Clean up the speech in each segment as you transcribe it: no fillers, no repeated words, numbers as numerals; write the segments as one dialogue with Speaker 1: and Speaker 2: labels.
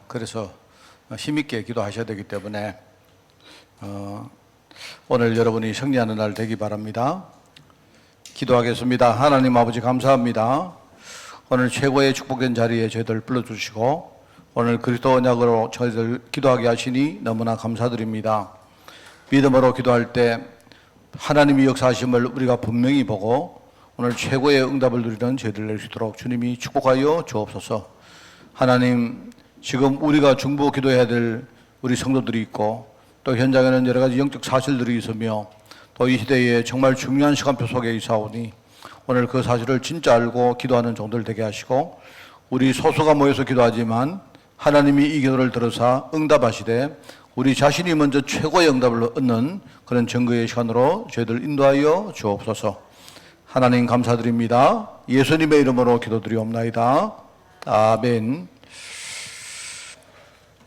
Speaker 1: 그래서 힘있게 기도하셔야 되기 때문에 오늘 여러분이 승리하는 날 되기 바랍니다. 기도하겠습니다. 하나님 아버지 감사합니다. 오늘 최고의 축복된 자리에 저희들 불러주시고 오늘 그리스도 언약으로 저희들 기도하게 하시니 너무나 감사드립니다. 믿음으로 기도할 때 하나님이 역사하심을 우리가 분명히 보고 오늘 최고의 응답을 누리는 저희들 될 수 있도록 주님이 축복하여 주옵소서. 하나님, 지금 우리가 중보 기도해야 될 우리 성도들이 있고 또 현장에는 여러 가지 영적 사실들이 있으며 또 이 시대에 정말 중요한 시간표 속에 있사오니 오늘 그 사실을 진짜 알고 기도하는 종들 되게 하시고 우리 소수가 모여서 기도하지만 하나님이 이 기도를 들으사 응답하시되 우리 자신이 먼저 최고의 응답을 얻는 그런 증거의 시간으로 저희들 인도하여 주옵소서. 하나님 감사드립니다. 예수님의 이름으로 기도드리옵나이다. 아멘.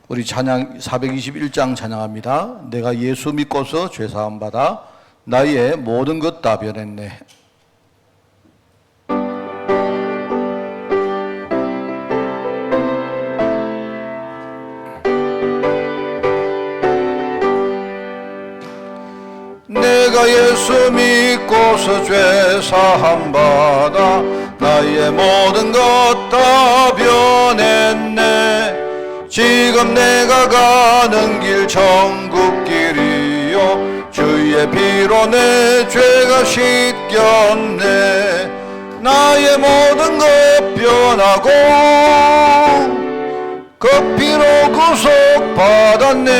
Speaker 1: 우리 찬양 421장 찬양합니다. 내가 예수 믿고서 죄사함 받아 나의 모든 것 다 변했네. 내가 예수 믿고서 죄사함 받아 나의 모든 것 다 변했네. 지금 내가 가는 길 천국 길이요 주의 피로 내 죄가 씻겼네. 나의 모든 것 변하고 그 피로 구속받았네.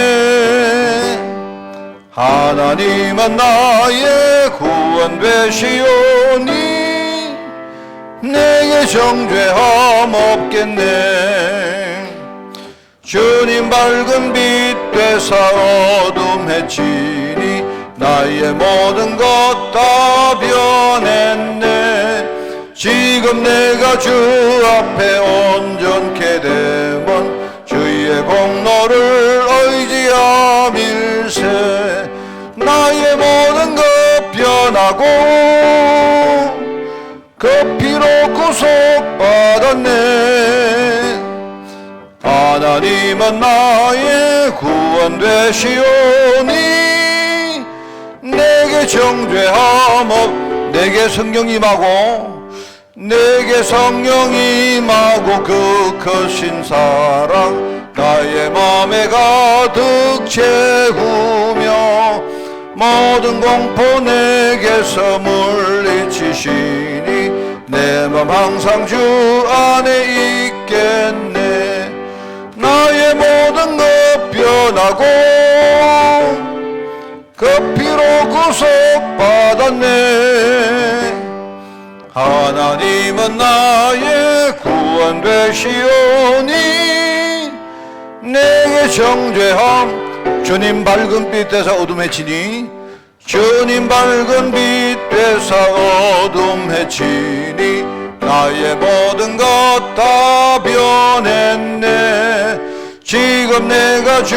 Speaker 1: 하나님은 나의 구원 되시오니 내게 정죄함 없겠네. 주님 밝은 빛 되사 어둠 해치니 나의 모든 것 다 변했네. 지금 내가 주 앞에 온전케 되면 주의 공로를 의지함일세. 나의 모든 것 변하고 그 피로 구속받았네. 하나님은 나의 구원 되시오니 내게 정죄함 없. 내게 성령 임하고 내게 성령 임하고 그 크신 사랑 나의 맘에 가득 채우며 모든 공포 내게서 물리치시니 내 맘 항상 주 안에 있겠네. 나의 모든 것 변하고 그 피로 구속받았네. 하나님은 나의 구원 되시오니 내게 정죄함. 주님 밝은 빛 되사 어둠 해치니 주님 밝은 빛 되사 어둠 해치니 나의 모든 것 다 변했네. 지금 내가 주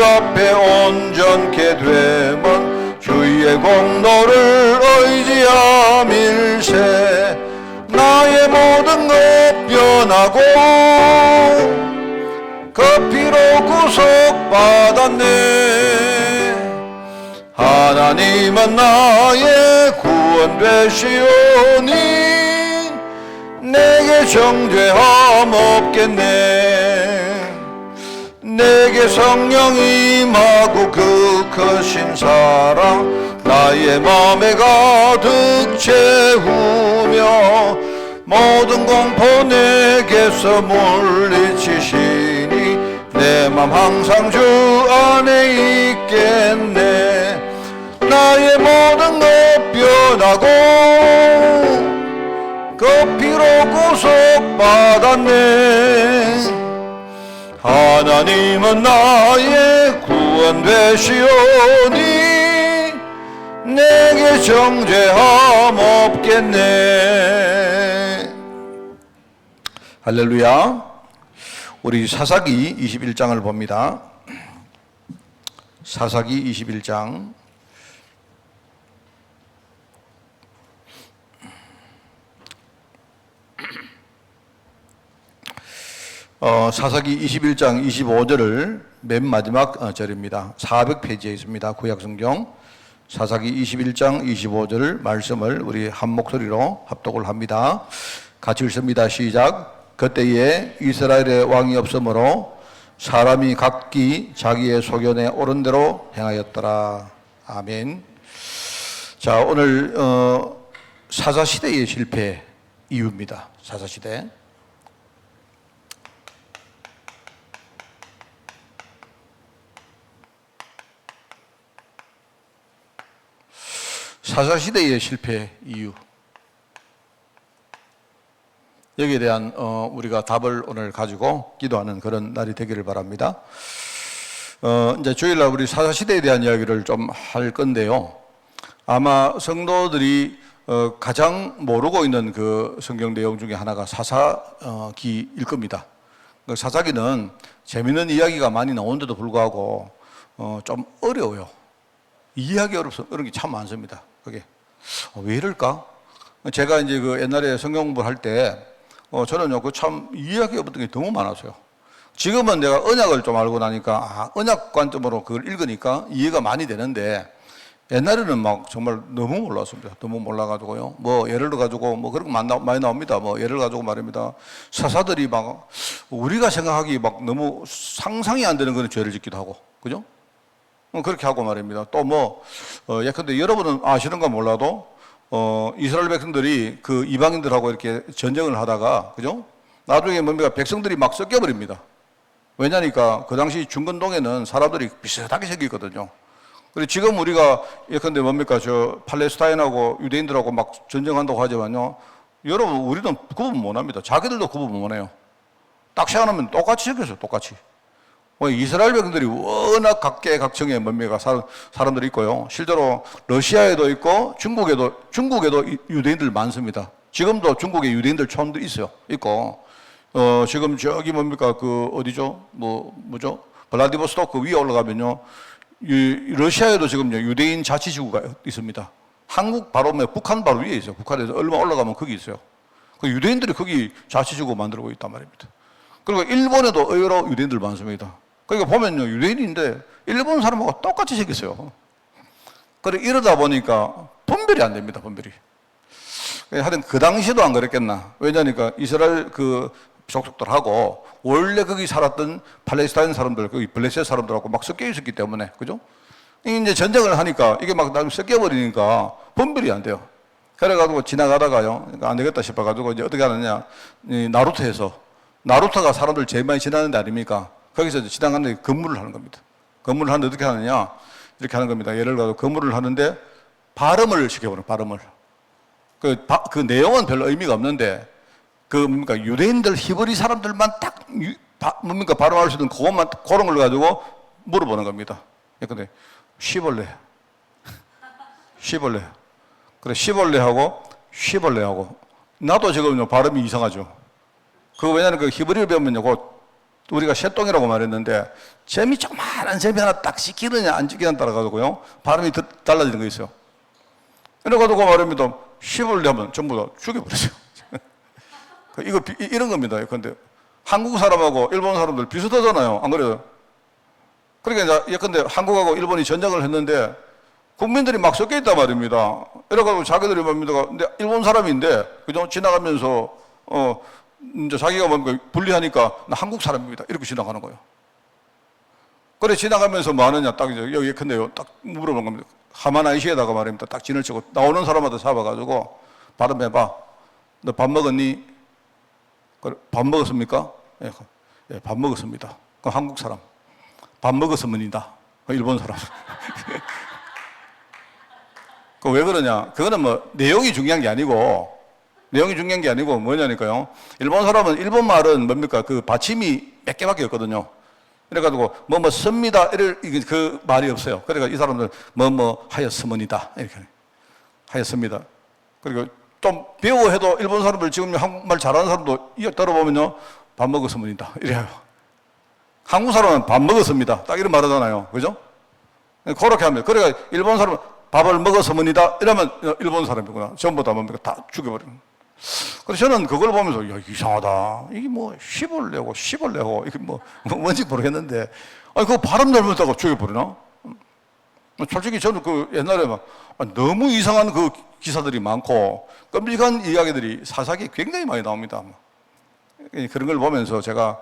Speaker 1: 앞에 온전케 되면 주의 공로를 의지함일세. 나의 모든 것 변하고 그 피로 구속받았네. 하나님은 나의 구원 되시오니 내게 정죄함 없겠네. 내게 성령 임하고 그 크신 사랑 나의 맘에 가득 채우며 모든 공포 내게서 물리치시니 내 맘 항상 주 안에 있겠네. 나의 모든 것 변하고 그 피로 구속받았네. 하나님은 나의 구원 되시오니 내게 정죄함 없겠네. 할렐루야. 우리 사사기 21장을 봅니다. 사사기 21장 사사기 21장 25절을 맨 마지막 절입니다. 400페이지에 있습니다. 구약성경 사사기 21장 25절 말씀을 우리 한 목소리로 합독을 합니다. 같이 읽습니다. 시작. 그때에 이스라엘의 왕이 없으므로 사람이 각기 자기의 소견에 옳은 대로 행하였더라. 아멘. 자, 오늘 사사시대의 실패 이유입니다. 사사시대. 사사시대의 실패 이유. 여기에 대한 우리가 답을 오늘 가지고 기도하는 그런 날이 되기를 바랍니다. 이제 주일날 우리 사사시대에 대한 이야기를 좀 할 건데요. 아마 성도들이 가장 모르고 있는 그 성경 내용 중에 하나가 사사기일 겁니다. 그 사사기는 재미있는 이야기가 많이 나오는데도 불구하고 좀 어려워요. 이해하기 어려운 게 참 많습니다. 그게 왜 이럴까? 제가 이제 그 옛날에 성경 공부를 할 때 저는요 그 참 이해하기 어려웠던 게 너무 많았어요. 지금은 내가 언약을 좀 알고 나니까 언약 관점으로 그걸 읽으니까 이해가 많이 되는데 옛날에는 막 정말 너무 몰랐습니다. 너무 몰라가지고요. 뭐 예를 들어가지고 뭐 그런 거 많이 나옵니다. 뭐 예를 가지고 말입니다. 사사들이 막 우리가 생각하기 막 너무 상상이 안 되는 그런 죄를 짓기도 하고, 그죠? 그렇게 하고 말입니다. 또 뭐, 예컨대 여러분은 아시는가 몰라도, 이스라엘 백성들이 그 이방인들하고 이렇게 전쟁을 하다가, 그죠? 나중에 뭡니까? 백성들이 막 섞여버립니다. 왜냐니까 그 당시 중건동에는 사람들이 비슷하게 생겼거든요. 그리고 지금 우리가 예컨대 뭡니까? 저 팔레스타인하고 유대인들하고 막 전쟁한다고 하지만요. 여러분, 우리는 구분 못 합니다. 자기들도 구분 못 해요. 딱 시작하면 똑같이 생겼어요. 똑같이. 이스라엘 백성들이 워낙 각계각층의 뭡니까 사람들이 있고요. 실제로 러시아에도 있고 중국에도 유대인들 많습니다. 지금도 중국에 유대인들 촌도 있고 지금 저기 뭡니까 그 어디죠? 뭐죠? 블라디보스토크 위에 올라가면요. 러시아에도 지금 유대인 자치지구가 있습니다. 한국 바로 북한 바로 위에 있어요. 북한에서 얼마 올라가면 거기 있어요. 그 유대인들이 거기 자치지구 만들고 있단 말입니다. 그리고 일본에도 의외로 유대인들 많습니다. 그러니까 보면요, 유대인인데 일본 사람하고 똑같이 생겼어요. 그래 이러다 보니까 분별이 안 됩니다, 분별이. 하여튼 그 당시에도 안 그랬겠나. 왜냐니까 이스라엘 그 족속들하고 원래 거기 살았던 팔레스타인 사람들, 거기 블레셋 사람들하고 막 섞여 있었기 때문에, 그죠? 이제 전쟁을 하니까 이게 막 나중에 섞여버리니까 분별이 안 돼요. 그래가지고 지나가다가요, 안 되겠다 싶어가지고 이제 어떻게 하느냐, 나루토가 사람들 제일 많이 지나는 데 아닙니까? 거기서 지나가는데 건물을 하는 겁니다. 건물을 하는데 어떻게 하느냐? 이렇게 하는 겁니다. 예를 들어 건물을 하는데 발음을 시켜버려요. 발음을. 그 내용은 별로 의미가 없는데 뭡니까 유대인들 히브리 사람들만 딱 뭡니까 발음할 수 있는 그것만 그런 걸 가지고 물어보는 겁니다. 근데 시벌레. 그래 시벌레하고 쉬벌레하고 나도 지금 발음이 이상하죠. 왜냐하면 그 히브리를 배우면요, 우리가 쇠똥이라고 말했는데, 조그마한 잼이 하나 딱 씻기느냐, 안 씻기느냐 따라가지고요, 발음이 달라지는 거 있어요. 이래가지고 말합니다. 쉬벌레 하면 전부 다 죽여버렸어요. 이런 겁니다. 근데 한국 사람하고 일본 사람들 비슷하잖아요. 안 그래요? 그러니까 예컨대 한국하고 일본이 전쟁을 했는데, 국민들이 막 섞여 있단 말입니다. 이래가지고 자기들이 뭡니까, 근데 일본 사람인데, 그죠? 지나가면서, 이제 자기가 뭔가 분리하니까 나 한국 사람입니다. 이렇게 지나가는 거예요. 그래 지나가면서 뭐 하느냐 딱 이제 여기 근데요 딱 물어보는 겁니다. 하마나이시에다가 말입니다. 딱 진을 치고 나오는 사람한테 잡아가지고 발음해봐. 너 밥 먹었니? 그래, 밥 먹었습니까? 예, 밥 먹었습니다. 그 한국 사람. 밥 먹었으면이다. 일본 사람. 그 왜 그러냐? 그거는 뭐 내용이 중요한 게 아니고. 뭐냐니까요. 일본 사람은 일본 말은 뭡니까? 그 받침이 몇 개밖에 없거든요. 그래가지고 씁니다. 그 말이 없어요. 그러니까 이 사람들 하였으면이다. 이렇게 하였습니다. 그리고 좀 배워해도 일본 사람들 지금 한국말 잘하는 사람도 들어보면요. 밥 먹었으면이다. 이래요. 한국 사람은 밥 먹었습니다. 딱 이런 말 하잖아요. 그죠? 그렇게 하면. 그러니까 일본 사람은 밥을 먹었으면이다. 이러면 일본 사람이구나. 전부 다 뭡니까? 다 죽여버리는. 그래서 저는 그걸 보면서, 야, 이상하다. 이게 뭐 10을 내고, 이게 뭔지 모르겠는데, 아니, 그거 바람 잘못다가 죽여버리나? 솔직히 저는 그 옛날에 막 너무 이상한 그 기사들이 많고, 끔찍한 이야기들이 사사기에 굉장히 많이 나옵니다. 그런 걸 보면서 제가,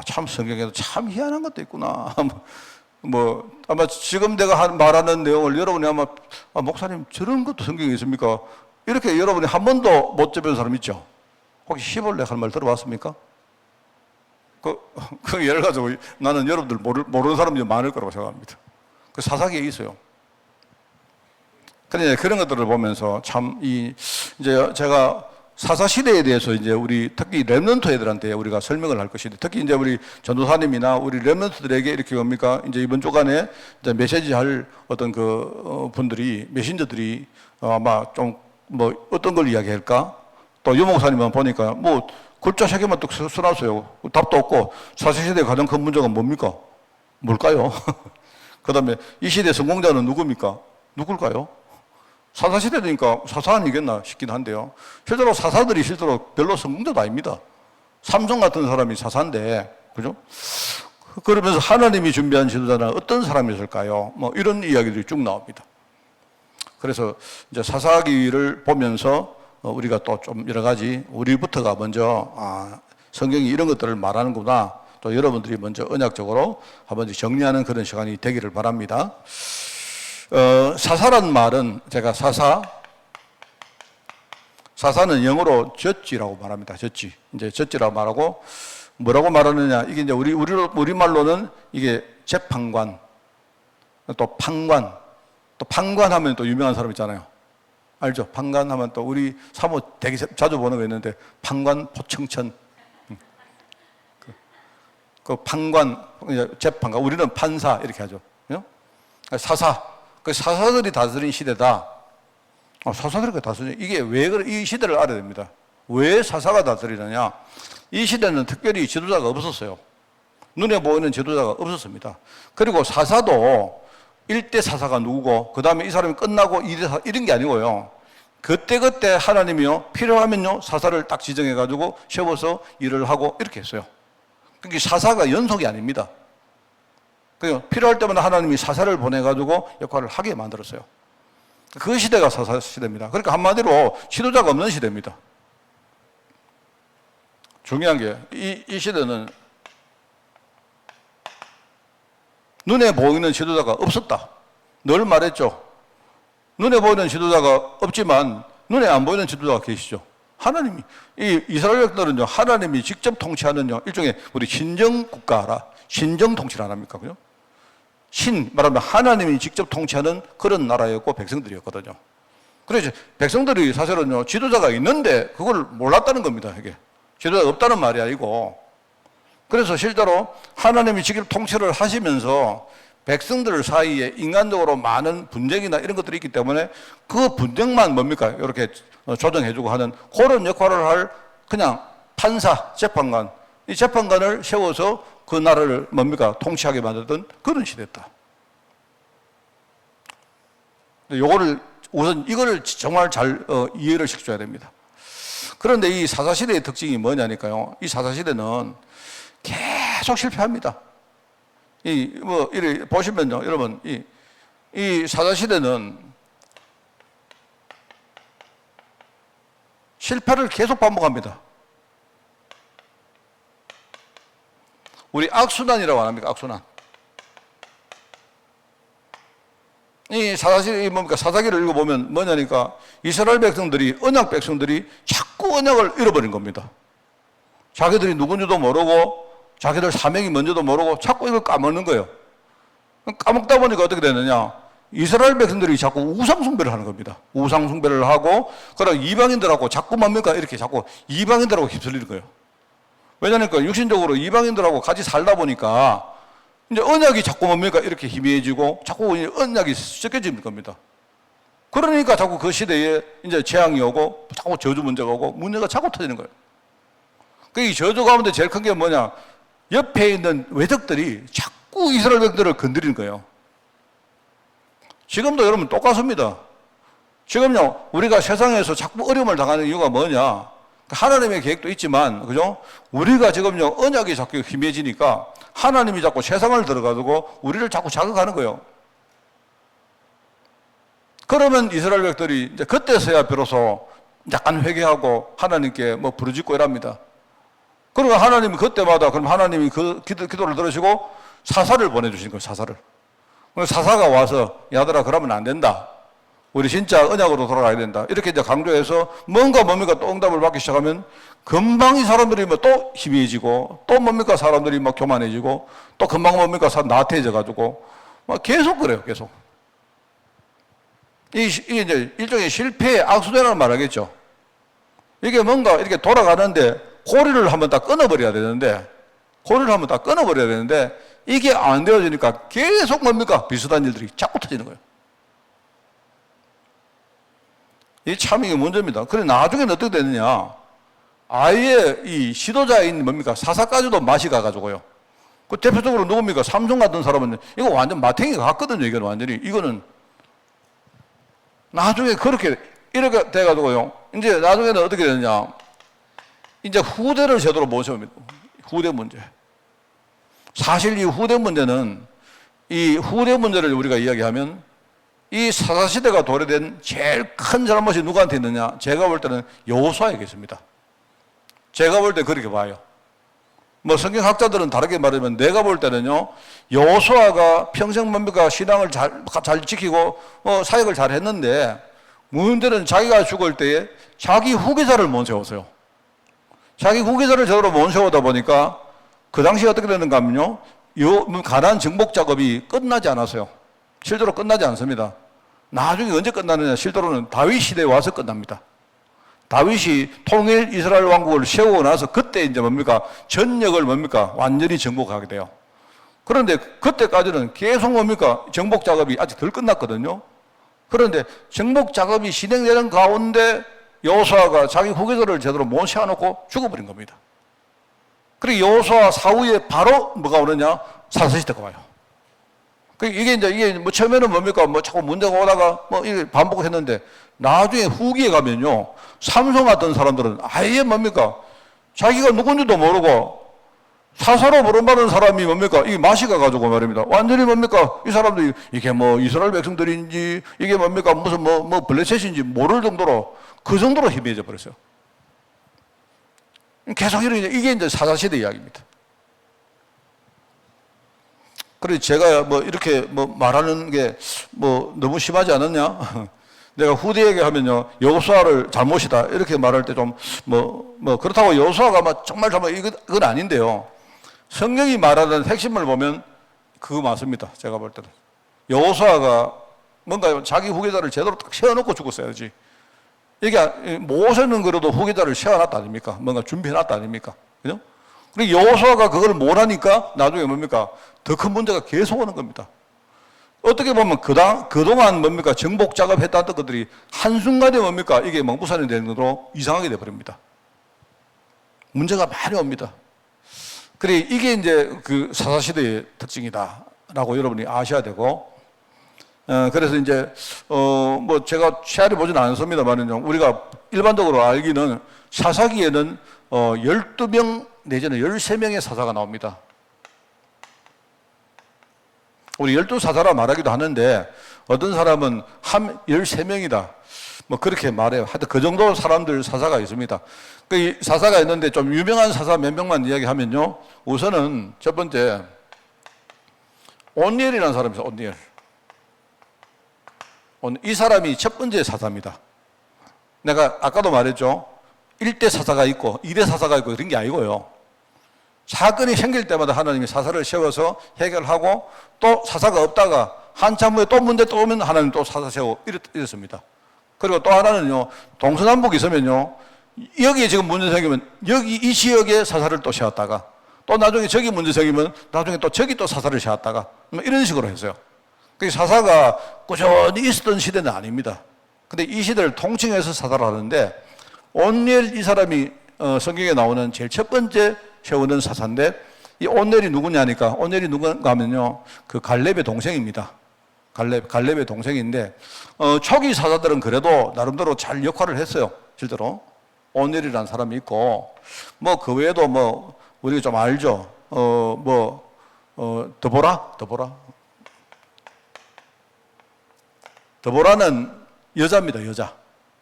Speaker 1: 참 성경에도 참 희한한 것도 있구나. 아마 지금 내가 말하는 내용을 여러분이 아마, 목사님 저런 것도 성경에 있습니까? 이렇게 여러분이 한 번도 못 접한 사람 있죠? 혹시 시벌레 할 말 들어봤습니까? 그 예를 가지고 나는 여러분들 모르는 사람이 많을 거라고 생각합니다. 그 사사기에 있어요. 그런데 그런 것들을 보면서 참 이제 제가 사사시대에 대해서 이제 우리 특히 렘넌트 애들한테 우리가 설명을 할 것인데, 특히 이제 우리 전도사님이나 우리 렘넌트들에게 이렇게 뭡니까? 이제 이번 주간에 이제 메시지 할 어떤 분들이, 메신저들이 아마 좀 어떤 걸 이야기할까? 또 유목사님만 보니까 글자 3개만 뚝 써놨어요. 답도 없고, 사사시대의 가장 큰 문제가 뭡니까? 뭘까요? 그 다음에 이 시대 성공자는 누굽니까? 누굴까요? 사사시대니까 사사 아니겠나 싶긴 한데요. 실제로 사사들이 실제로 별로 성공자도 아닙니다. 삼손 같은 사람이 사사인데, 그죠? 그러면서 하나님이 준비한 지도자는 어떤 사람이었을까요? 이런 이야기들이 쭉 나옵니다. 그래서 이제 사사기를 보면서 우리가 또 좀 여러 가지, 우리부터가 먼저, 성경이 이런 것들을 말하는구나. 또 여러분들이 먼저 언약적으로 한번 정리하는 그런 시간이 되기를 바랍니다. 사사란 말은 제가 사사는 영어로 젖지라고 말합니다. 젖지. 이제 젖지라고 말하고, 뭐라고 말하느냐. 이게 이제 우리말로는 이게 재판관, 또 판관, 또 판관하면 또 유명한 사람 있잖아요. 알죠? 판관하면 또 우리 사모 되게 자주 보는 거 있는데, 판관 포청천. 그 판관, 재판관, 우리는 판사 이렇게 하죠. 사사, 그 사사들이 다스린 시대다. 사사들이 다스린, 이게 왜 그래? 이 시대를 알아야 됩니다. 왜 사사가 다스리느냐? 이 시대는 특별히 지도자가 없었어요. 눈에 보이는 지도자가 없었습니다. 그리고 사사도 일대 사사가 누구고, 그 다음에 이 사람이 끝나고 이런 게 아니고요. 그때그때 하나님이요, 필요하면요, 사사를 딱 지정해가지고 세워서 일을 하고 이렇게 했어요. 그러니까 사사가 연속이 아닙니다. 필요할 때마다 하나님이 사사를 보내가지고 역할을 하게 만들었어요. 그 시대가 사사 시대입니다. 그러니까 한마디로 지도자가 없는 시대입니다. 중요한 게, 이 시대는 눈에 보이는 지도자가 없었다. 늘 말했죠. 눈에 보이는 지도자가 없지만 눈에 안 보이는 지도자가 계시죠. 하나님이, 이스라엘 백성들은요, 하나님이 직접 통치하는요, 일종의 우리 신정국가라, 신정 통치를 안 합니까? 그죠? 말하면 하나님이 직접 통치하는 그런 나라였고 백성들이었거든요. 그래서 백성들이 사실은요, 지도자가 있는데 그걸 몰랐다는 겁니다, 이게. 지도자가 없다는 말이 아니고. 그래서 실제로 하나님이 직접 통치를 하시면서 백성들 사이에 인간적으로 많은 분쟁이나 이런 것들이 있기 때문에 그 분쟁만 뭡니까? 이렇게 조정해주고 하는 그런 역할을 할 그냥 판사, 재판관, 이 재판관을 세워서 그 나라를 뭡니까? 통치하게 만들던 그런 시대였다. 우선 이거를 정말 잘 이해를 시켜줘야 됩니다. 그런데 이 사사시대의 특징이 뭐냐니까요. 이 사사시대는 계속 실패합니다. 이래 보시면요, 여러분, 이 사사시대는 실패를 계속 반복합니다. 우리 악순환이라고 안 합니까? 악순환. 이 사사시, 사사기를 읽어보면 뭐냐니까, 이스라엘 백성들이, 언약 백성들이 자꾸 언약을 잃어버린 겁니다. 자기들이 누군지도 모르고, 자기들 사명이 뭔지도 모르고, 자꾸 이걸 까먹는 거예요. 까먹다 보니까 어떻게 되느냐. 이스라엘 백성들이 자꾸 우상숭배를 하는 겁니다. 우상숭배를 하고, 그러다 이방인들하고 자꾸 뭡니까? 이렇게 자꾸 이방인들하고 휩쓸리는 거예요. 왜냐니까 육신적으로 이방인들하고 같이 살다 보니까 이제 언약이 자꾸 뭡니까? 이렇게 희미해지고 자꾸 언약이 섞여지는 겁니다. 그러니까 자꾸 그 시대에 이제 재앙이 오고 자꾸 저주 문제가 오고 문제가 자꾸 터지는 거예요. 이 저주 가운데 제일 큰 게 뭐냐? 옆에 있는 외적들이 자꾸 이스라엘 백성들을 건드리는 거예요. 지금도 여러분 똑같습니다. 지금요, 우리가 세상에서 자꾸 어려움을 당하는 이유가 뭐냐? 하나님의 계획도 있지만, 그죠? 우리가 지금요, 언약이 자꾸 희미해지니까 하나님이 자꾸 세상을 들어가지고 우리를 자꾸 자극하는 거예요. 그러면 이스라엘 백들이 이제 그때서야 비로소 약간 회개하고 하나님께 뭐 부르짖고 이랍니다. 그리고 하나님이 그때마다 그럼 하나님이 그 기도를 들으시고 사사를 보내주신 거예요, 사사를. 사사가 와서 야들아 그러면 안 된다. 우리 진짜 언약으로 돌아가야 된다. 이렇게 이제 강조해서 뭔가 뭡니까 또 응답을 받기 시작하면 금방 이 사람들이 뭐 또 희미해지고 또 뭡니까 사람들이 막 교만해지고 또 금방 뭡니까 나태해져 가지고 막 계속 그래요, 계속. 이게 이제 일종의 실패의 악순환을 말하겠죠. 이게 뭔가 이렇게 돌아가는데 고리를 한번 다 끊어버려야 되는데 이게 안 되어지니까 계속 뭡니까 비슷한 일들이 자꾸 터지는 거예요. 이 참 이게 문제입니다. 그래 나중에는 어떻게 되느냐? 아예 이 지도자인 뭡니까 사사까지도 맛이 가가지고요. 그 대표적으로 누굽니까? 삼손 같은 사람은 이거 완전 마탱이가 같거든요. 이건 완전히 이거는 나중에 그렇게 이렇게 돼가지고요. 이제 나중에는 어떻게 되느냐? 이제 후대를 제대로 못 세웁니다. 후대 문제. 사실 이 후대 문제는 이 후대 문제를 우리가 이야기하면 이 사사시대가 도래된 제일 큰 잘못이 누구한테 있느냐? 제가 볼 때는 여호수아에게 있습니다. 제가 볼 때 그렇게 봐요. 뭐 성경학자들은 다르게 말하면 내가 볼 때는요, 여호수아가 평생 뭡니까 신앙을 잘 지키고 사역을 잘 했는데 문제는 자기가 죽을 때에 자기 후계자를 못 세웠어요. 자기 후계자를 제대로 못 세우다 보니까 그 당시에 어떻게 되는가 하면요, 가나안 정복 작업이 끝나지 않았어요. 실제로 끝나지 않습니다. 나중에 언제 끝나느냐? 실제로는 다윗 시대에 와서 끝납니다. 다윗이 통일 이스라엘 왕국을 세우고 나서 그때 이제 뭡니까? 전역을 뭡니까? 완전히 정복하게 돼요. 그런데 그때까지는 계속 뭡니까? 정복 작업이 아직 덜 끝났거든요. 그런데 정복 작업이 진행되는 가운데 여호수아가 자기 후계자를 제대로 못 세워놓고 죽어버린 겁니다. 그리고 여호수아 사후에 바로 뭐가 오느냐? 사사시대가 와요. 이게 뭐 처음에는 뭡니까? 뭐 자꾸 문제가 오다가 뭐 이게 반복했는데 나중에 후기에 가면요. 삼손 같은 사람들은 아예 뭡니까? 자기가 누군지도 모르고 사사로 부름받은 사람이 뭡니까? 이게 맛이 가가지고 말입니다. 완전히 뭡니까? 이 사람들이 이게 뭐 이스라엘 백성들인지 이게 뭡니까? 무슨 뭐 블레셋인지 모를 정도로 그 정도로 희미해져 버렸어요. 계속 이게 이제 사사시대 이야기입니다. 그래서 제가 뭐 이렇게 뭐 말하는 게 뭐 너무 심하지 않았냐? 내가 후대에게 하면요, 여호수아를 잘못이다 이렇게 말할 때 좀 뭐 그렇다고 여호수아가 막 정말 잘못 이건 아닌데요. 성경이 말하는 핵심을 보면 그거 맞습니다. 제가 볼 때는 여호수아가 뭔가 자기 후계자를 제대로 딱 세워놓고 죽었어야지. 이게 모세는 그래도 후계자를 세워놨다 아닙니까? 뭔가 준비해놨다 아닙니까? 그죠? 그리고 여호수아가 그걸 못하니까 나중에 뭡니까? 더 큰 문제가 계속 오는 겁니다. 어떻게 보면 그동안 뭡니까? 정복 작업했다던 것들이 한순간에 뭡니까? 이게 멍부산이 되는 것으로 이상하게 돼버립니다. 문제가 많이 옵니다. 그래, 이게 이제 그 사사시대의 특징이다라고 여러분이 아셔야 되고, 그래서 이제, 뭐 제가 최하리 보진 않습니다만은 우리가 일반적으로 알기는 사사기에는 12명 내지는 13명의 사사가 나옵니다. 우리 12사사라 말하기도 하는데 어떤 사람은 13명이다. 뭐 그렇게 말해요. 하여튼 그 정도 사람들 사사가 있습니다. 그 사사가 있는데 좀 유명한 사사 몇 명만 이야기하면요. 우선은 첫 번째, 온니엘이라는 사람이 있어요. 온니엘. 이 사람이 첫 번째 사사입니다. 내가 아까도 말했죠. 1대 사사가 있고 2대 사사가 있고 그런 게 아니고요. 사건이 생길 때마다 하나님이 사사를 세워서 해결하고 또 사사가 없다가 한참 후에 또 문제 또 오면 하나님 또 사사 세우고 이렇습니다. 그리고 또 하나는요, 동서남북 있으면요, 여기에 지금 문제 생기면 여기 이 지역에 사사를 또 세웠다가 또 나중에 저기 문제 생기면 나중에 또 저기 또 사사를 세웠다가 뭐 이런 식으로 했어요. 그 사사가 꾸준히 있었던 시대는 아닙니다. 근데 이 시대를 통칭해서 사사를 하는데 온니엘 이 사람이 성경에 나오는 제일 첫 번째 세우는 사사인데 이 온니엘이 누구냐니까 온니엘이 누군가 하면요, 그 갈렙의 동생입니다. 갈렙의 동생인데, 초기 사사들은 그래도 나름대로 잘 역할을 했어요. 실제로. 오넬이라는 사람이 있고, 뭐 그 외에도 뭐 우리가 좀 알죠. 드보라는 여자입니다, 여자.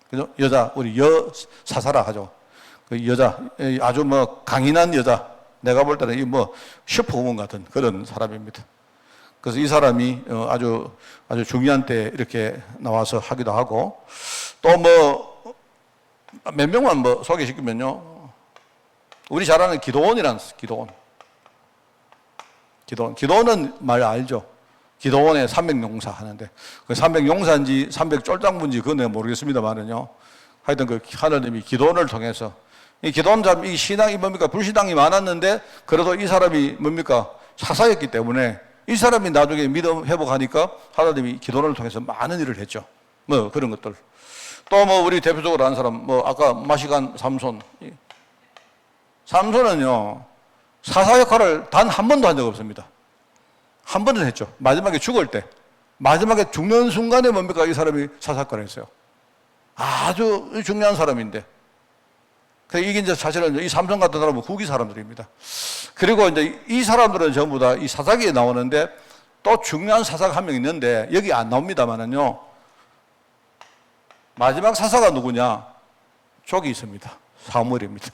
Speaker 1: 그죠? 여자, 우리 사사라 하죠. 그 여자, 아주 뭐 강인한 여자. 내가 볼 때는 이 뭐 슈퍼우먼 같은 그런 사람입니다. 그래서 이 사람이 아주 중요한 때 이렇게 나와서 하기도 하고, 또 뭐 몇 명만 뭐 소개시키면요. 우리 잘 아는 기도원이라는 기도원은 말 알죠? 기도원에 300용사 하는데, 그 300용사인지 300쫄장군인지 그건 내가 모르겠습니다만은요. 하여튼 그 하나님이 기도원을 통해서, 이 기도원 사람, 이 신앙이 뭡니까? 불신앙이 많았는데, 그래도 이 사람이 뭡니까? 사사였기 때문에 이 사람이 나중에 믿음 회복하니까 하나님이 기도원을 통해서 많은 일을 했죠. 뭐 그런 것들. 또 뭐 우리 대표적으로 아는 사람, 뭐 아까 마시간 삼손. 삼손은요, 사사 역할을 단 한 번도 한 적 없습니다. 한 번은 했죠. 마지막에 죽을 때. 마지막에 죽는 순간에 뭡니까? 이 사람이 사사건을 했어요. 아주 중요한 사람인데. 이게 이제 사실은 이 삼손 같은 사람은 후기 사람들입니다. 그리고 이제 이 사람들은 전부 다 이 사사기에 나오는데, 또 중요한 사사가 한 명 있는데, 여기 안 나옵니다만은요, 마지막 사사가 누구냐? 족이 있습니다. 사무엘입니다.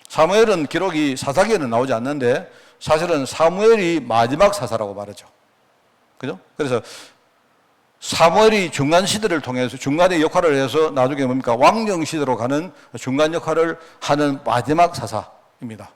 Speaker 1: 사무엘은 기록이 사사기에는 나오지 않는데, 사실은 사무엘이 마지막 사사라고 말하죠. 그죠? 그래서 사무엘이 중간 시대를 통해서 중간의 역할을 해서 나중에 뭡니까? 왕정 시대로 가는 중간 역할을 하는 마지막 사사입니다.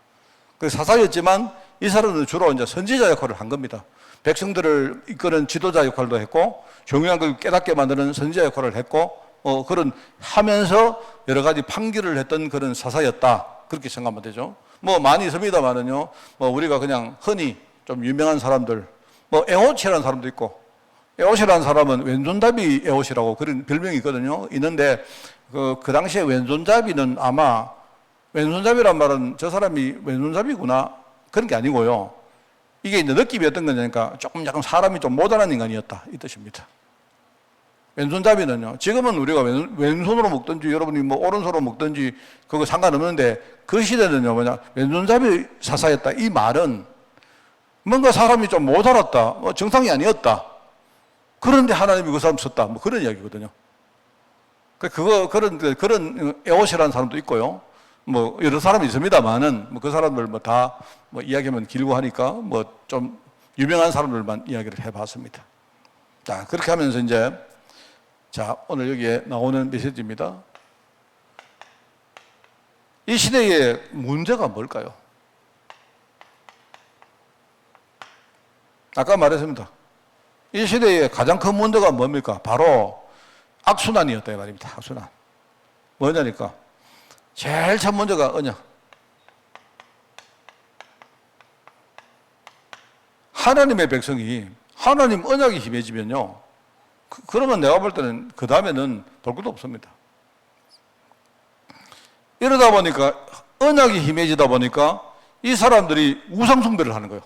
Speaker 1: 그 사사였지만 이 사람은 주로 이제 선지자 역할을 한 겁니다. 백성들을 이끄는 지도자 역할도 했고, 중요한 걸 깨닫게 만드는 선지자 역할을 했고, 그런 하면서 여러 가지 판결을 했던 그런 사사였다. 그렇게 생각하면 되죠. 뭐 많이 있습니다만은요, 뭐 우리가 그냥 흔히 좀 유명한 사람들, 뭐 에호치라는 사람도 있고, 에호시라는 사람은 왼손잡이 에호시라고 그런 별명이 있거든요. 있는데 그 당시에 왼손잡이는 아마, 왼손잡이란 말은 저 사람이 왼손잡이구나 그런 게 아니고요. 이게 이제 느낌이 어떤 거냐니까 조금 약간 사람이 좀 모자란 인간이었다 이 뜻입니다. 왼손잡이는요, 지금은 우리가 왼손으로 먹든지 여러분이 뭐 오른손으로 먹든지 그거 상관없는데, 그 시대는요 뭐냐, 왼손잡이 사사였다 이 말은 뭔가 사람이 좀 모자랐다, 뭐 정상이 아니었다, 그런데 하나님이 그 사람 썼다, 뭐 그런 이야기거든요. 그런 에오시라는 사람도 있고요. 뭐 여러 사람이 있습니다만은 뭐 그 사람들 뭐 다 뭐 이야기하면 길고 하니까 뭐 좀 유명한 사람들만 이야기를 해봤습니다. 자, 그렇게 하면서 이제, 자, 오늘 여기에 나오는 메시지입니다. 이 시대의 문제가 뭘까요? 아까 말했습니다. 이 시대의 가장 큰 문제가 뭡니까? 바로 악순환이었다 이 말입니다. 악순환. 뭐냐니까 제일 첫 문제가 언약. 하나님의 백성이 하나님 언약이 힘해지면요, 그러면 내가 볼 때는 그 다음에는 볼 것도 없습니다. 이러다 보니까 언약이 힘해지다 보니까 이 사람들이 우상 숭배를 하는 거예요.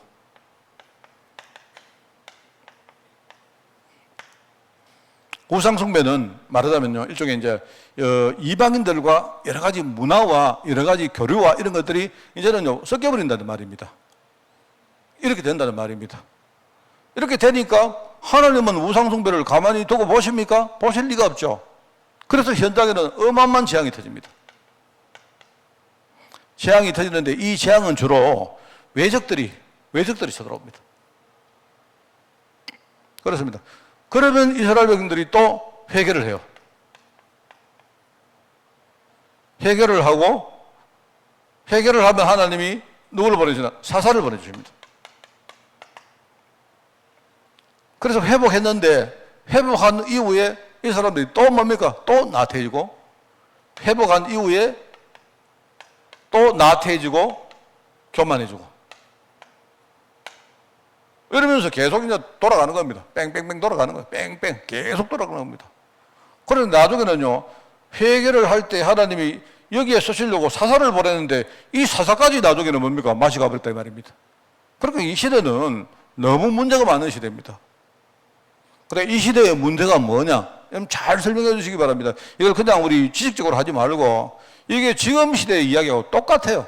Speaker 1: 우상 숭배는 말하자면요, 일종의 이제 이방인들과 여러 가지 문화와 여러 가지 교류와 이런 것들이 이제는요 섞여버린다는 말입니다. 이렇게 된다는 말입니다. 이렇게 되니까 하나님은 우상 숭배를 가만히 두고 보십니까? 보실 리가 없죠. 그래서 현장에는 어마어마한 재앙이 터집니다. 재앙이 터지는데 이 재앙은 주로 외적들이 쳐들어옵니다. 그렇습니다. 그러면 이스라엘 백성들이 또 회개를 해요. 회개를 하고, 회개를 하면 하나님이 누구를 보내주나? 사사를 보내주십니다. 그래서 회복했는데, 회복한 이후에 이 사람들이 또 뭡니까? 또 나태해지고, 회복한 이후에 또 나태해지고, 교만해지고. 이러면서 계속 이제 돌아가는 겁니다. 뺑뺑뺑 돌아가는 거예요. 뺑뺑 계속 돌아가는 겁니다. 그런데 나중에는요, 회개를 할 때 하나님이 여기에 쓰시려고 사사를 보내는데 이 사사까지 나중에는 뭡니까? 맛이 가버렸다 이 말입니다. 그러니까 이 시대는 너무 문제가 많은 시대입니다. 그래, 이 시대의 문제가 뭐냐? 잘 설명해 주시기 바랍니다. 이걸 그냥 우리 지식적으로 하지 말고, 이게 지금 시대의 이야기하고 똑같아요.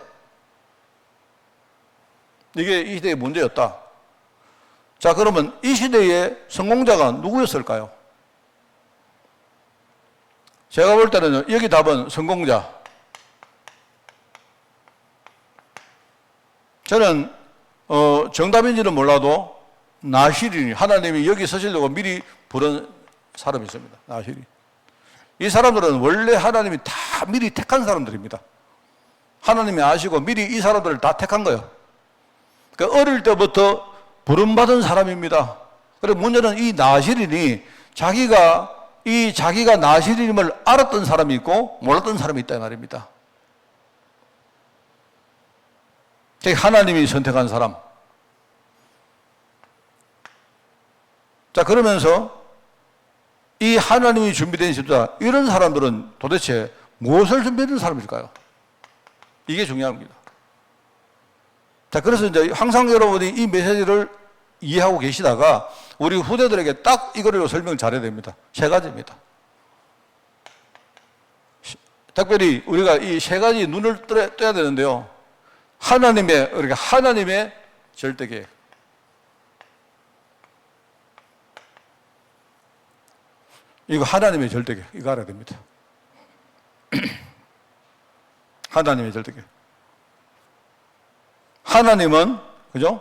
Speaker 1: 이게 이 시대의 문제였다. 자, 그러면 이 시대의 성공자가 누구였을까요? 제가 볼 때는 여기 답은 성공자. 저는 정답인지는 몰라도 나실이, 하나님이 여기 서시려고 미리 부른 사람이 있습니다. 나실이. 이 사람들은 원래 하나님이 다 미리 택한 사람들입니다. 하나님이 아시고 미리 이 사람들을 다 택한 거예요. 그러니까 어릴 때부터 부름받은 사람입니다. 그리고 문제는 이 나실인이 자기가 나실임을 알았던 사람이 있고 몰랐던 사람이 있다 이 말입니다. 하나님이 선택한 사람. 자, 그러면서 이 하나님이 준비된 십자, 이런 사람들은 도대체 무엇을 준비된 사람일까요? 이게 중요합니다. 자, 그래서 이제 항상 여러분이 이 메시지를 이해하고 계시다가 우리 후대들에게 딱 이거를 설명을 잘해야 됩니다. 세 가지입니다. 특별히 우리가 이 세 가지 눈을 떠야 되는데요. 하나님의 절대계획. 이거 하나님의 절대계획. 이거 알아야 됩니다. 하나님의 절대계획. 하나님은, 그죠?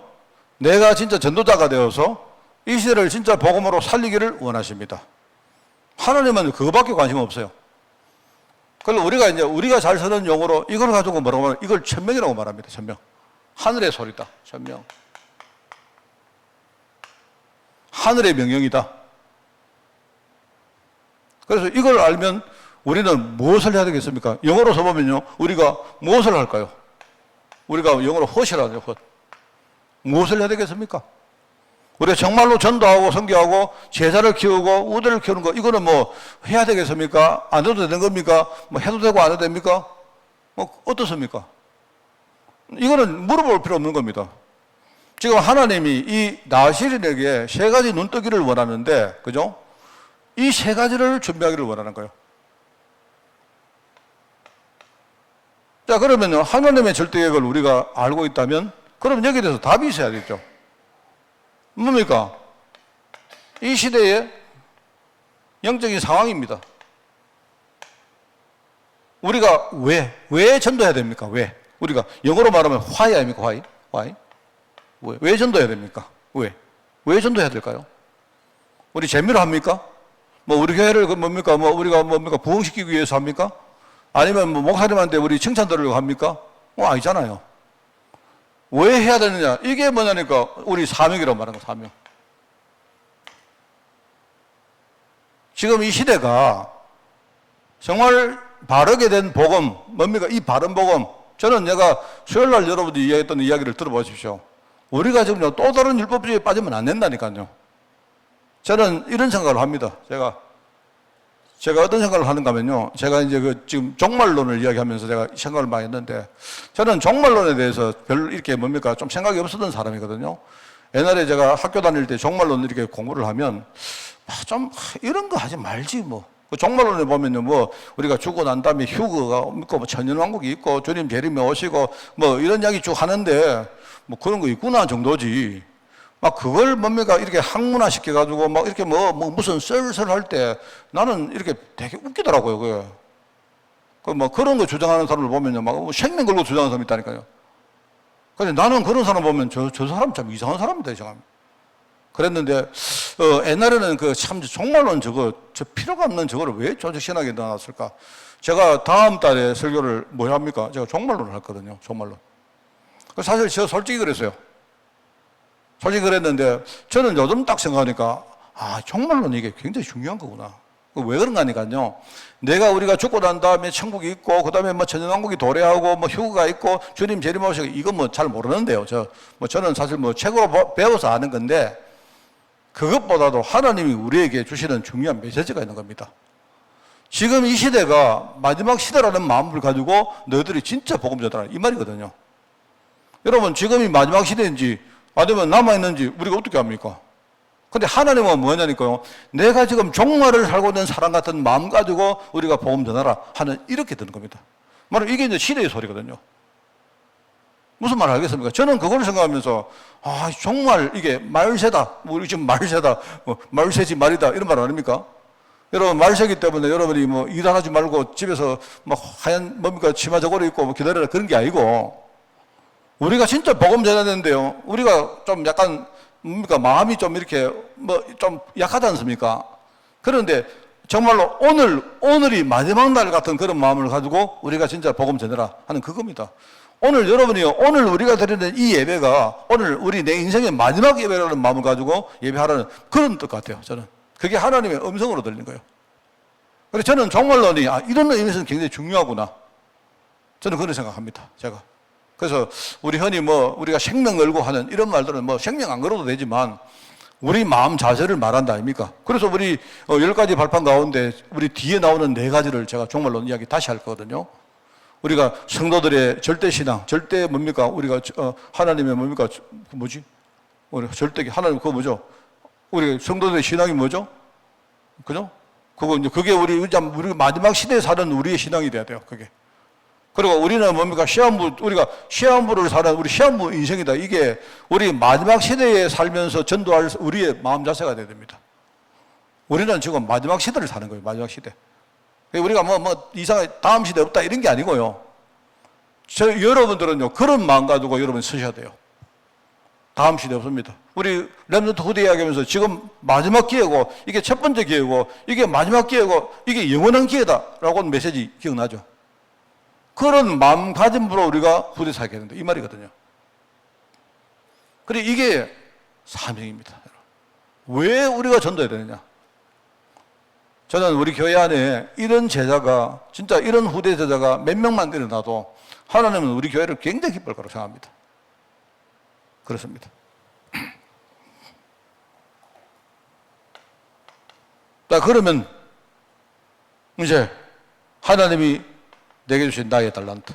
Speaker 1: 내가 진짜 전도자가 되어서 이 시대를 진짜 복음으로 살리기를 원하십니다. 하나님은 그거밖에 관심 없어요. 그래서 우리가 잘 쓰는 용어로 이걸 가지고 뭐라고 하면 이걸 천명이라고 말합니다. 천명. 하늘의 소리다. 천명. 하늘의 명령이다. 그래서 이걸 알면 우리는 무엇을 해야 되겠습니까? 영어로 써보면요. 우리가 무엇을 할까요? 우리가 영어로 헛이라죠. 헛. 무엇을 해야 되겠습니까? 우리가 정말로 전도하고 선교하고 제자를 키우고 우대를 키우는 거, 이거는 뭐 해야 되겠습니까? 안 해도 되는 겁니까? 뭐 해도 되고 안 해도 됩니까? 뭐 어떻습니까? 이거는 물어볼 필요 없는 겁니다. 지금 하나님이 이 나실인에게 세 가지 눈뜨기를 원하는데, 그죠? 이 세 가지를 준비하기를 원하는 거예요. 자, 그러면 하나님의 절대계획을 우리가 알고 있다면, 그럼 여기에 대해서 답이 있어야겠죠. 뭡니까? 이 시대의 영적인 상황입니다. 우리가 왜 전도해야 됩니까? 왜? 우리가 영어로 말하면 why 아닙니까? why? 왜 전도해야 됩니까? 왜 전도해야 될까요? 우리 재미로 합니까? 뭐 우리 교회를 뭡니까? 뭐 우리가 뭡니까? 부흥시키기 위해서 합니까? 아니면 뭐 목사님한테 우리 칭찬 들으려고 합니까? 아니잖아요. 왜 해야 되느냐? 이게 뭐냐니까 우리 사명이라고 말하는 거, 사명. 지금 이 시대가 정말 바르게 된 복음, 뭡니까? 이 바른 복음. 저는 내가 수요일 날 여러분들이 이야기했던 이야기를 들어보십시오. 우리가 지금 또 다른 율법주의에 빠지면 안 된다니까요. 저는 이런 생각을 합니다. 제가 어떤 생각을 하는가 하면요. 제가 이제 지금 종말론을 이야기하면서 제가 생각을 많이 했는데, 저는 종말론에 대해서 별로 이렇게 좀 생각이 없었던 사람이거든요. 옛날에 제가 학교 다닐 때 종말론 이렇게 공부를 하면, 이런 거 하지 말지 뭐. 종말론에 보면요, 우리가 죽고 난 다음에 휴거가 있고, 천년왕국이 있고, 주님 재림에 오시고, 이런 이야기 쭉 하는데, 그런 거 있구나 정도지. 그걸 이렇게 학문화 시켜가지고, 이렇게 무슨 썰썰 할 때 나는 이렇게 되게 웃기더라고요, 그게. 그런 거 주장하는 사람을 보면요, 생명 걸고 주장하는 사람이 있다니까요. 근데 나는 그런 사람 보면 저 사람 참 이상한 사람이다, 이상합니다. 그랬는데, 옛날에는 참 종말론 저 필요가 없는 저거를 왜 조직신학에 넣어놨을까? 제가 다음 달에 설교를 뭐 합니까? 제가 종말론을 했거든요, 종말론. 사실 저 솔직히 그랬어요. 솔직히 그랬는데, 저는 요즘 딱 생각하니까, 종말론 이게 굉장히 중요한 거구나. 왜 그런가 하니까요. 우리가 죽고 난 다음에 천국이 있고, 그 다음에 천년왕국이 도래하고, 휴거가 있고, 주님 재림 오시고, 이건 잘 모르는데요. 저는 사실 책으로 배워서 아는 건데, 그것보다도 하나님이 우리에게 주시는 중요한 메시지가 있는 겁니다. 지금 이 시대가 마지막 시대라는 마음을 가지고 너희들이 진짜 복음 전하라, 이 말이거든요. 여러분, 지금이 마지막 시대인지 아니면 남아있는지 우리가 어떻게 합니까? 근데 하나님은 뭐냐니까요. 내가 지금 종말을 살고 있는 사람 같은 마음 가지고 우리가 복음 전하라 하는 이렇게 되는 겁니다. 말은 이게 이제 시대의 소리거든요. 무슨 말 알겠습니까? 저는 그걸 생각하면서 정말 이게 말세다. 우리 지금 말세다. 말세지 말이다. 이런 말 아닙니까? 여러분 말세기 때문에 여러분이 뭐 일하지 말고 집에서 막 하얀 뭡니까 치마 저고리 입고 기다려라 그런 게 아니고 우리가 진짜 복음 전해야 되는데요. 우리가 좀 약간 뭡니까 마음이 좀 이렇게 뭐 좀 약하지 않습니까? 그런데 정말로 오늘이 마지막 날 같은 그런 마음을 가지고 우리가 진짜 복음 전해라 하는 그겁니다. 오늘 여러분이요, 오늘 우리가 드리는 이 예배가 오늘 우리 내 인생의 마지막 예배라는 마음을 가지고 예배하라는 그런 뜻 같아요, 저는. 그게 하나님의 음성으로 들리는 거예요. 그래서 저는 정말로 이런 의미에서는 굉장히 중요하구나. 저는 그런 생각합니다, 제가. 그래서 우리 흔히 우리가 생명 걸고 하는 이런 말들은 생명 안 걸어도 되지만 우리 마음 자세를 말한다 아닙니까? 그래서 우리 10가지 발판 가운데 우리 뒤에 나오는 4가지를 제가 정말로 이야기 다시 할 거거든요. 우리가 성도들의 절대 신앙, 절대 뭡니까? 우리가 하나님의 뭡니까? 뭐지? 우리 절대 하나님 그거 뭐죠? 우리 성도들의 신앙이 뭐죠? 그죠? 그게 우리 마지막 시대에 사는 우리의 신앙이 돼야 돼요. 그게. 그리고 우리는 뭡니까? 우리가 시한부를 사는 우리 시한부 인생이다. 이게 우리 마지막 시대에 살면서 전도할 우리의 마음 자세가 돼야 됩니다. 우리는 지금 마지막 시대를 사는 거예요. 마지막 시대. 우리가 이상하게 다음 시대 없다 이런 게 아니고요. 여러분들은요, 그런 마음 가지고 여러분 쓰셔야 돼요. 다음 시대 없습니다. 우리 렘넌트 후대 이야기하면서 지금 마지막 기회고, 이게 첫 번째 기회고, 이게 마지막 기회고, 이게 영원한 기회다라고 하는 메시지 기억나죠? 그런 마음가짐으로 우리가 후대 살게 된다. 이 말이거든요. 그리고 이게 사명입니다. 왜 우리가 전도해야 되느냐? 저는 우리 교회 안에 이런 제자가, 진짜 이런 후대 제자가 몇 명만 일어나도 하나님은 우리 교회를 굉장히 기뻐할 거라고 생각합니다. 그렇습니다. 자, 그러면 이제 하나님이 내게 주신 나의 달란트.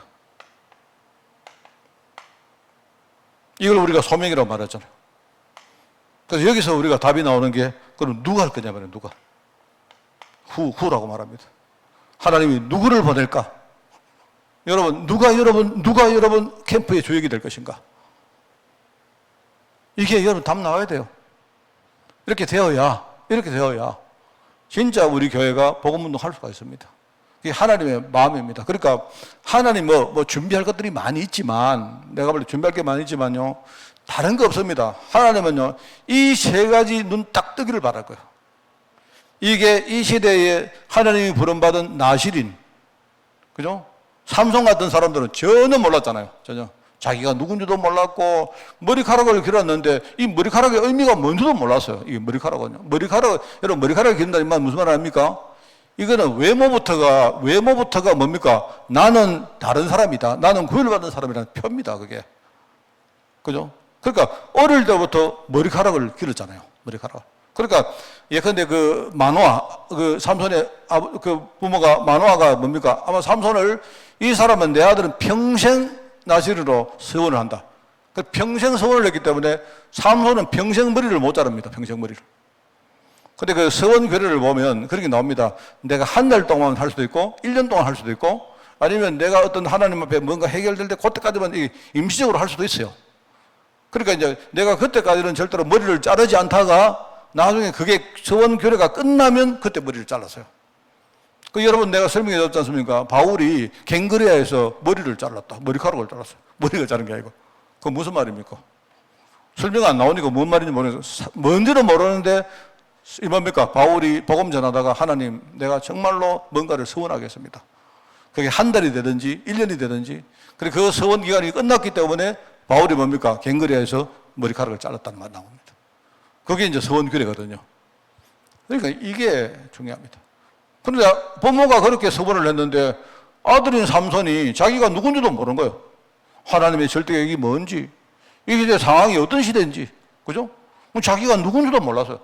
Speaker 1: 이걸 우리가 소명이라고 말하잖아요. 그래서 여기서 우리가 답이 나오는 게 그럼 누가 할 거냐 말이에요. 누가. 후라고 말합니다. 하나님이 누구를 보낼까? 누가 여러분 캠프의 주역이 될 것인가? 이게 여러분 답 나와야 돼요. 이렇게 되어야 진짜 우리 교회가 복음운동 할 수가 있습니다. 이게 하나님의 마음입니다. 그러니까 하나님 준비할 것들이 많이 있지만, 내가 볼 때 준비할 게 많이 있지만요, 다른 거 없습니다. 하나님은요, 이 3가지 눈 딱 뜨기를 바랄 거예요. 이게 이 시대에 하나님이 부름받은 나실인, 그죠? 삼손 같은 사람들은 전혀 몰랐잖아요. 전혀. 자기가 누군지도 몰랐고, 머리카락을 길었는데, 이 머리카락의 의미가 뭔지도 몰랐어요. 이게 머리카락은요. 여러분, 머리카락을 기른다는 말 무슨 말 아닙니까? 이거는 외모부터가 뭡니까? 나는 다른 사람이다. 나는 구별받은 사람이라는 표입니다, 그게. 그죠? 그러니까, 어릴 때부터 머리카락을 길었잖아요. 머리카락. 그러니까 예컨대 삼손의 부모가 마노아가 뭡니까? 아마 삼손을, 이 사람은 내 아들은 평생 나시르로 서원을 한다. 평생 서원을 했기 때문에 삼손은 평생 머리를 못 자릅니다. 평생 머리를. 근데 그 서원 괴뢰를 보면 그렇게 나옵니다. 내가 한 달 동안 할 수도 있고 1년 동안 할 수도 있고 아니면 내가 어떤 하나님 앞에 뭔가 해결될 때 그때까지만 임시적으로 할 수도 있어요. 그러니까 이제 내가 그때까지는 절대로 머리를 자르지 않다가 나중에 그게 서원 교례가 끝나면 그때 머리를 잘랐어요. 여러분 내가 설명해 줬지 않습니까? 바울이 갱그레아에서 머리를 잘랐다. 머리카락을 잘랐어요. 머리가 자른 게 아니고. 그건 무슨 말입니까? 설명 안 나오니까 뭔 말인지 모르겠어요. 뭔지는 모르는데 뭡니까? 바울이 복음 전하다가 하나님 내가 정말로 뭔가를 서원하겠습니다. 그게 한 달이 되든지 1년이 되든지 그리고 그 서원 기간이 끝났기 때문에 바울이 뭡니까? 갱그레아에서 머리카락을 잘랐다는 말 나옵니다. 그게 이제 서원 규례거든요. 그러니까 이게 중요합니다. 그런데 부모가 그렇게 서원을 했는데 아들인 삼손이 자기가 누군지도 모르는 거예요. 하나님의 절대격이 뭔지, 이게 이제 상황이 어떤 시대인지, 그죠? 자기가 누군지도 몰랐어요.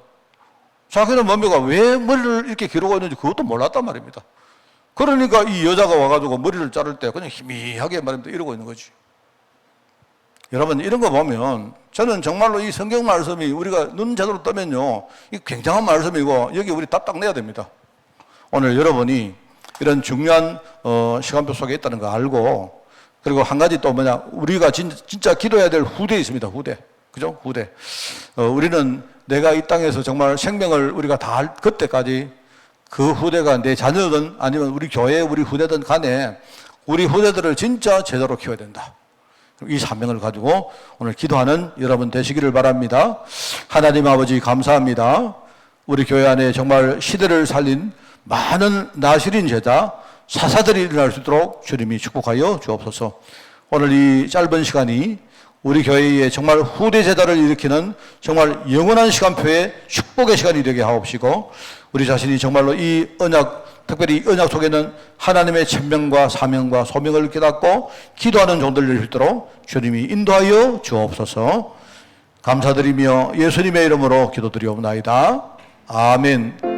Speaker 1: 자기는 뭡니까? 왜 머리를 이렇게 기르고 있는지 그것도 몰랐단 말입니다. 그러니까 이 여자가 와가지고 머리를 자를 때 그냥 희미하게 말입니다. 이러고 있는 거지. 여러분 이런 거 보면 저는 정말로 이 성경 말씀이 우리가 눈 제대로 뜨면요, 이 굉장한 말씀이고 여기 우리 답딱 내야 됩니다. 오늘 여러분이 이런 중요한 시간표 속에 있다는 거 알고, 그리고 한 가지 또 뭐냐, 우리가 진짜 기도해야 될 후대 있습니다. 후대. 그죠? 후대. 우리는 내가 이 땅에서 정말 생명을 우리가 다 할 그때까지 그 후대가 내 자녀든 아니면 우리 교회 우리 후대든 간에 우리 후대들을 진짜 제대로 키워야 된다. 이 사명을 가지고 오늘 기도하는 여러분 되시기를 바랍니다. 하나님 아버지 감사합니다. 우리 교회 안에 정말 시대를 살린 많은 나실인 제자, 사사들이 일어날 수 있도록 주님이 축복하여 주옵소서. 오늘 이 짧은 시간이 우리 교회에 정말 후대 제자를 일으키는 정말 영원한 시간표의 축복의 시간이 되게 하옵시고, 우리 자신이 정말로 이 언약, 특별히 이 언약 속에는 하나님의 천명과 사명과 소명을 깨닫고 기도하는 종들 될 수 있도록 주님이 인도하여 주옵소서. 감사드리며 예수님의 이름으로 기도드리옵나이다. 아멘.